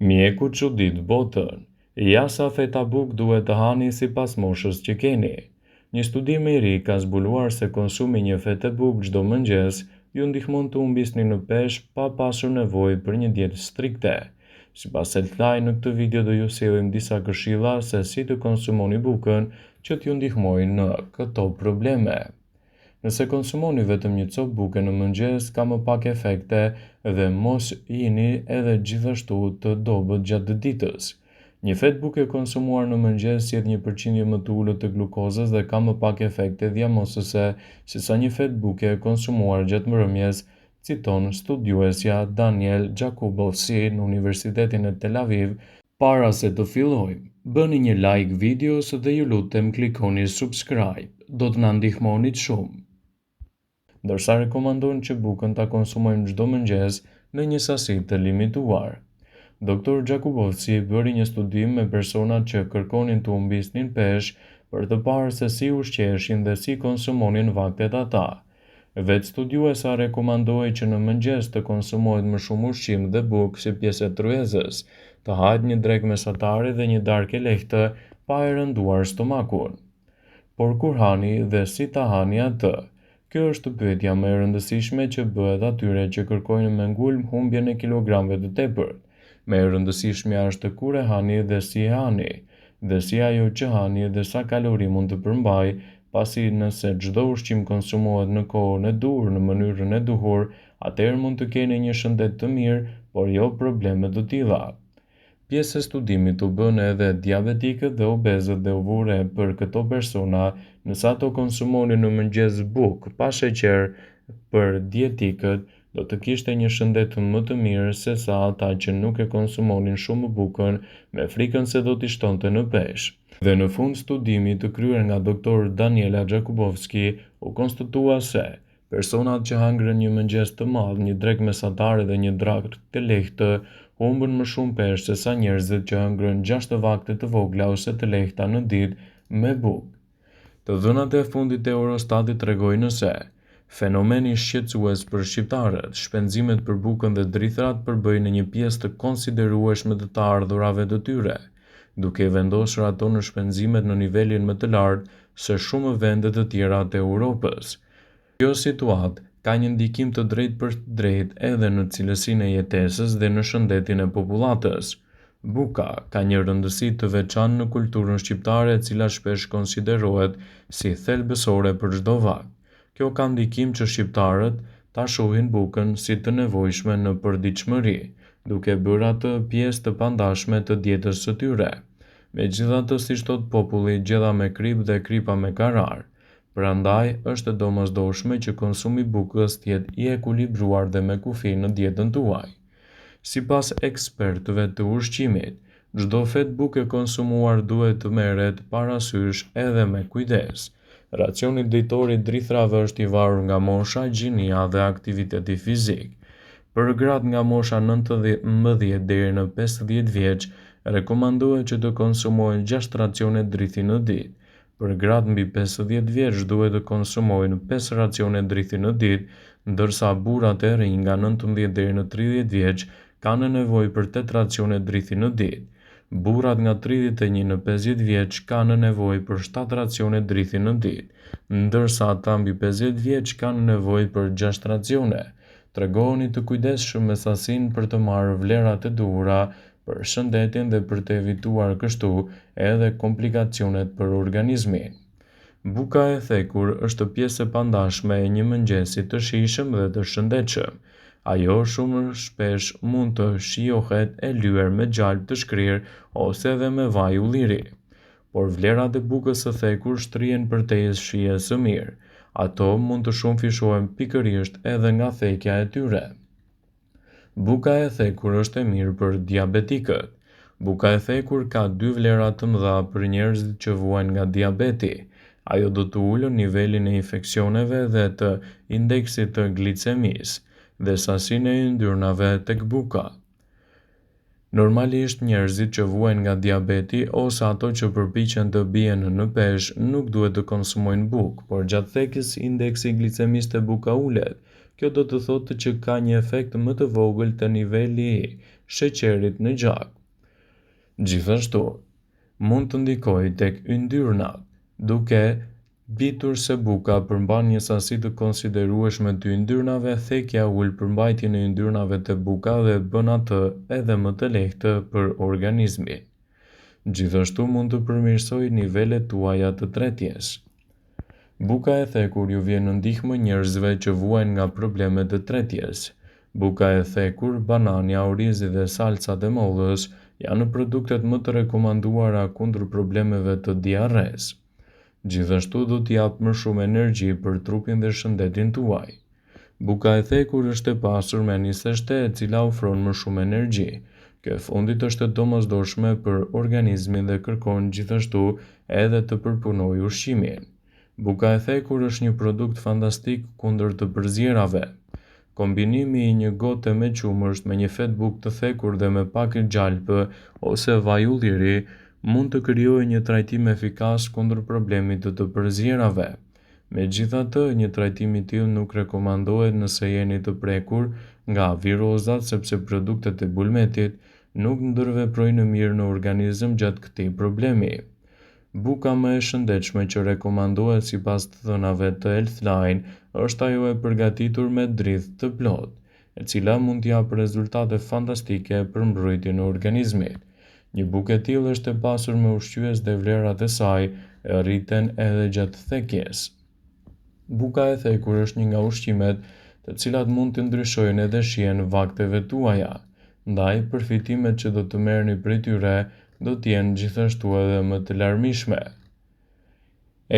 Mjeku çudit botën. Ja sa feta buk duhet të hani sipas moshës që keni. Një studim i ri ka zbuluar se konsumi një fete buk çdo mëngjes ju ndihmon të humbisni në peshë pa pasur nevojë për një dietë strikte. Sipas Eltlaj, në këtë video do ju sillim disa këshilla se si të konsumoni bukën që t'ju ndihmojnë në këto probleme. Nëse konsumoni vetëm një copë buke në mëngjes, ka më pak efekte dhe mos jini edhe gjithashtu të dobët gjatë ditës. Një fetë buke konsumuar në mëngjes sjell një përqindje më të ulët të glukozës dhe ka më pak efekte dhjamosëse se sa një fetë buke konsumuar gjatë mbrëmjes, citon studiuesja Daniel Jakubovski në Universitetin e Tel Aviv. Para se të fillojmë, bëni një like videos dhe ju lutem klikoni subscribe, do të na ndihmonit shumë. Ndërsa rekomandojnë që bukën ta konsumojmë çdo mëngjes në një sasi të limituar. Dr. Jakubovski bëri një studim me personat që kërkonin të humbisnin peshë për të parë se si ushqeheshin dhe si konsumonin vaktet ata. Vetë studiuesa rekomandoi që në mëngjes të konsumohet më shumë ushqim dhe bukë si pjesë e tryezës, të hahet një drekë mesatare dhe një darkë lehtë pa e rënduar stomakun. Por kur hani dhe si ta hani atë? Kjo është pyetja më e rëndësishme që bëhet atyre që kërkojnë me ngulm humbjen e kilogramëve të tepërt. Më e rëndësishmja është kur e hani dhe si e hani, dhe si ajo që hani dhe sa kalori mund të përmbajë, pasi nëse çdo ushqim konsumohet në kohën e duhur në mënyrën e duhur, atëherë mund të keni një shëndet të mirë, por jo probleme të tilla. Pjesë e studimit u bën edhe diabetikët dhe obezët dhe u vure për këto persona nëse ato konsumonin në mëngjes bukë pa sheqer. Për dietikët do të kishte një shëndet më të mirë se sa ata që nuk e konsumonin shumë bukën me frikën se do t'i shtonte në peshë. Dhe në fund studimi të kryer nga Dr. Daniela Jakubovski u konstatua se personat që hangren një mëngjes të madh, një drekë mesatare dhe një drakë të lehtë humbën më shumë peshë se sa njerëzit që hëngrën 6 vakte të vogla ose të lehta në ditë me bukë. Të dhënat e fundit e Eurostatit tregojnë se fenomeni shqetësues për shqiptarët, shpenzimet për bukën dhe drithërat përbëjnë një pjesë të konsiderueshme të ardhurave të tyre, duke vendosur ato në shpenzimet në nivelin më të lartë se shumë vende të tjera të Europës. Kjo situatë ka një ndikim të drejtë për drejtë edhe në cilësinë e jetesës dhe në shëndetin e popullatës. Buka ka një rëndësi të veçantë në kulturën shqiptare e cila shpesh konsiderohet si thelbësore për çdo vakt. Kjo ka ndikim që shqiptarët ta shohin bukën si të nevojshme në përditshmëri, duke bërë atë pjesë të pandashme të dietës së tyre. Megjithatë, siç thot populli, gjella me krip dhe kripa me karar. Prandaj, është e domosdoshme që konsumi i bukës të jetë i ekuilibruar dhe me kufi në dietën tuaj. Sipas ekspertëve të ushqimit, çdo fetë buke konsumuar duhet të merret parasysh edhe me kujdes. Racioni ditor i drithrave është i varur nga mosha, gjinia dhe aktiviteti fizik. Për gratë nga mosha 19 deri në 50 vjeç, rekomandohet që të konsumojnë 6 racione drithi në ditë. Për gratë mbi 50 vjeç duhet të konsumojnë 5 racione drithi në ditë, ndërsa burrat e rinj nga 19 deri në 30 vjeç kanë nevojë për 8 racione drithi në ditë. Burrat nga 31 në 50 vjeç kanë nevojë për 7 racione drithi në ditë, ndërsa ata mbi 50 vjeç kanë nevojë për 6 racione. Tregohuni të kujdesshëm me sasinë për të marrë vlerat e duhura për shëndetin dhe për të evituar kështu edhe komplikacionet për organizmin. Buka e thekur është pjesë e pandashme e një mëngjesi të shijshëm dhe të shëndetshëm. Ajo shumë shpesh mund të shijohet e lyer me gjalp të shkrirë ose edhe me vaj ulliri. Por vlerat e bukës së thekur shtrihen përtej shijes së mirë. Ato mund të shumëfishohen pikërisht edhe nga thekja e tyre. Buka e thekur është e mirë për diabetikët. Buka e thekur ka 2 vlera të mëdha për njerëzit që vuajnë nga diabeti. Ajo do të ulë nivelin e infeksioneve dhe të indeksit të glicemisë dhe sasinë e yndyrnave tek buka. Normalisht njerëzit që vuajnë nga diabeti ose ato që përpiqen të bien në peshë nuk duhet të konsumojnë bukë, por gjatë thekjes indeksi glicemisë te buka ulet. Kjo do të thotë që ka një efekt më të vogël te niveli i sheqerit në gjak. Gjithashtu, mund të ndikojë tek yndyrnat, duke ditur se buka përmban një sasi të konsiderueshme të yndyrnave, thekja ul përmbajtjen e yndyrnave te buka dhe bën atë edhe më të lehtë për organizmin. Gjithashtu mund të përmirësojë nivelet tuaja të tretjes. Buka e thekur ju vjen në ndihmë njerëzve që vuajnë nga problemet e tretjes. Buka e thekur, banani, orizi dhe salcat e mollës janë produktet më të rekomanduara kundër problemeve të diarres. Gjithashtu do t'i jap më shumë energji për trupin dhe shëndetin tuaj. Buka e thekur është e pasur me niseshte e cila ofron më shumë energji. Kjo e fundit është e domosdoshme për organizmin dhe kërkon gjithashtu edhe të përpunojë ushqimin. Buka e thekur është një produkt fantastik kundër të përzierave. Kombinimi i një gote me qumësht me një fet bukë të thekur dhe me pak gjalpë ose vaj ulliri mund të krijojë një trajtim efikas kundër problemit të përzierave. Megjithatë, një trajtim i tillë nuk rekomandohet nëse jeni të prekur nga virozat sepse produktet e bulmetit nuk ndërveprojnë mirë në organizëm gjatë këtij problemi. Buka më e shëndetshme që rekomandohet sipas të thënave të Healthline është ajo e përgatitur me dridhë të plotë, e cila mund të japë rezultate fantastike për mbrojtjen e organizmit. Një bukë e tillë është e pasur me ushqyes dhe vlerat e saj rriten edhe gjatë thekjes. Buka e thekur është një nga ushqimet të cilat mund të ndryshojnë edhe shijen e vakteve tuaja, ndaj përfitimet që do të merrni prej tyre do të jenë gjithashtu edhe më të larmishme.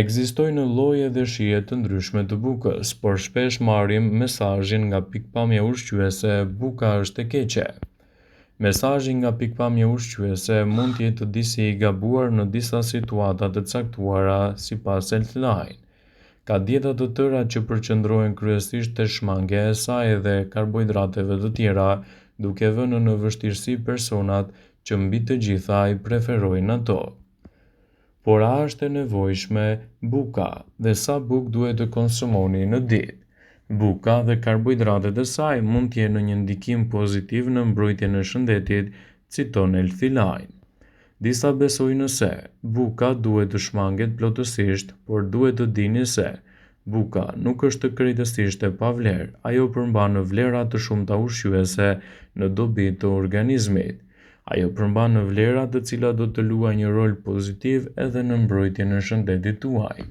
Ekzistojnë lloje dhe shije të ndryshme të bukës, por shpesh marrim mesazhin nga pikpamja ushqyese buka është e keqe. Mesazhi nga pikpamja ushqyese mund të jetë disi i gabuar në disa situata të caktuara sipas Healthline. Ka dieta të tëra që përqendrohen kryesisht te shmangja e saj dhe karbohidrateve të tjera, duke vënë në vështirësi personat që mbi të gjitha i preferojnë ato. Por a është e nevojshme buka dhe sa bukë duhet të konsumoni në ditë? Buka dhe karbohidratet e saj mund të jenë një ndikim pozitiv në mbrojtjen e shëndetit, citon Healthline. Disa besojnë se buka duhet të shmanget plotësisht, por duhet të dini se buka nuk është krejtësisht e pavlerë, ajo përmban vlera të shumta ushqyese në dobi të organizmit. Ajo përmban vlera të cilat do të luajnë një rol pozitiv edhe në mbrojtjen e shëndetit tuaj.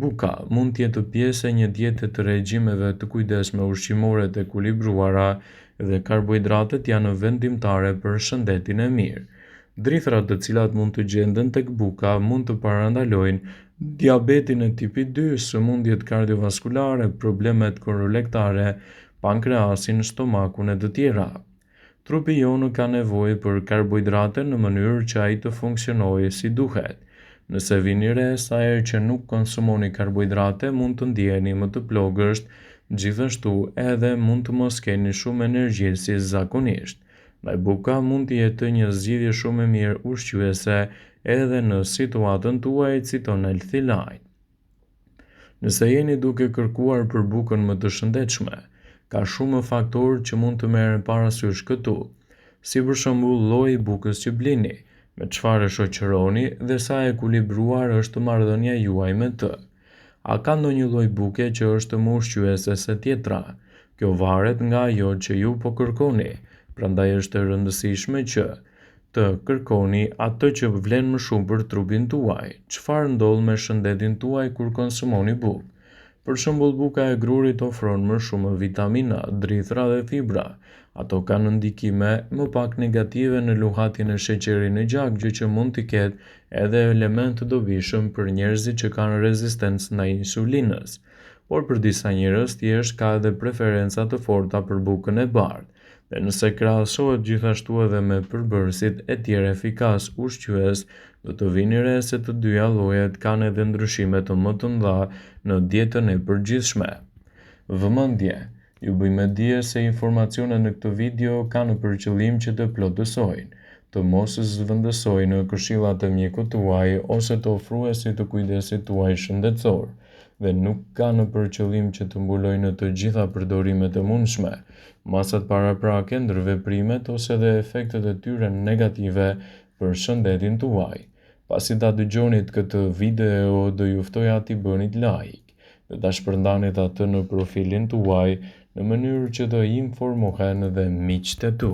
Buka mund të jetë pjesë e një diete të regjimeve të kujdesshme ushqimore të ekuilibruara dhe karbohidratet janë vendimtare për shëndetin e mirë. Drithrat të cilat mund të gjenden tek buka mund të parandalojnë diabetin e tipit 2, sëmundjet kardiovaskulare, problemet kolorektare, pankreasin, stomakun e të tjera. Trupi jonë ka nevojë për karbohidrate në mënyrë që ai të funksionojë si duhet. Nëse vini re sa herë që nuk konsumoni karbohidrate, mund të ndiheni më të plogësht, gjithashtu edhe mund të mos keni shumë energji si zakonisht. Ndaj buka mund të jetë një zgjidhje shumë e mirë ushqyese edhe në situatën tuaj, citon Healthline. Nëse jeni duke kërkuar për bukën më të shëndetshme, ka shumë faktorë që mund të merren parasysh këtu, si për shembull lloji i bukës që blini, me çfarë shoqëroni dhe sa e ekuilibruar është marrëdhënia juaj me të. A ka ndonjë lloj buke që është më ushqyese se tjetra? Kjo varet nga ajo që ju po kërkoni, prandaj është e rëndësishme që të kërkoni atë që vlen më shumë për trupin tuaj. Çfarë ndodh me shëndetin tuaj kur konsumoni bukë? Për shembull, buka e grurit ofron më shumë vitamina, drithra dhe fibra. Ato kanë ndikime më pak negative në luhatjen e sheqerit në gjak, gjë që mund të ketë edhe element të dobishëm për njerëzit që kanë rezistencë ndaj insulinës. Por për disa njerëz thjesht ka edhe preferenca të forta për bukën e bardhë. Dhe nëse krahasohet gjithashtu edhe me përbërësit e tjerë efikas ushqyes, do të vini re se të dyja llojet kanë edhe ndryshime të më të mëdha në dietën e përgjithshme. Vëmendje, ju bëjmë dije se informacionet në këtë video kanë për qëllim që të plotësojnë, të mos zhvendësojnë këshillat e mjekut tuaj ose të ofruesit të kujdesit tuaj shëndetësor. dhe nuk ka në përqëllim që të mbulojë në të gjitha përdorimet e mundshme, masat paraprake, ndërveprimet ose dhe efektet e tyre negative për shëndetin tuaj. Pasi ta dëgjonit këtë video, do ju ftoja t'i bënit like dhe ta shpërndanit atë në profilin tuaj në mënyrë që të informohen dhe miqtë e tu.